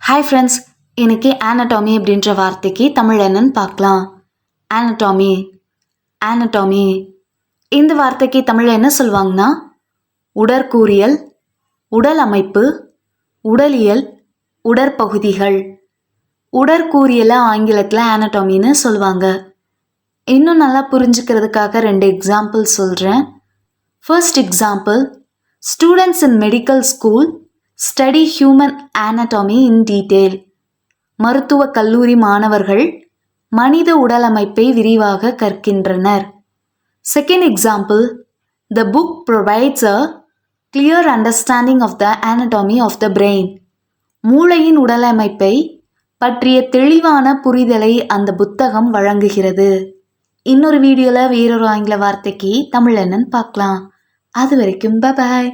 Hi friends, இன்னைக்கு ஆனட்டாமி அப்படின்ற வார்த்தைக்கு தமிழ் என்னன்னு பார்க்கலாம். ஆனட்டாமி ஆனட்டாமி இந்த வார்த்தைக்கு தமிழ் என்ன சொல்லுவாங்கன்னா உடற்கூறியல், உடல் அமைப்பு, உடலியல், உடற்பகுதிகள். உடற்கூறியலை ஆங்கிலத்தில் ஆனட்டாமின்னு சொல்லுவாங்க. இன்னும் நல்லா புரிஞ்சுக்கிறதுக்காக 2 எக்ஸாம்பிள் சொல்கிறேன். First example, students in medical school study human anatomy in detail. மருத்துவ கல்லூரி மாணவர்கள் மனித உடலமைப்பை விரிவாக கற்கின்றனர். Second example, the book provides a clear understanding of the anatomy of the brain. மூளையின் உடலமைப்பை பற்றிய தெளிவான புரிதலை அந்த புத்தகம் வழங்குகிறது. இன்னொரு வீடியோவில் வேறொரு ஆங்கில வார்த்தைக்கு தமிழ் என்னன்னு பார்க்கலாம். அது வரைக்கும் பாய்.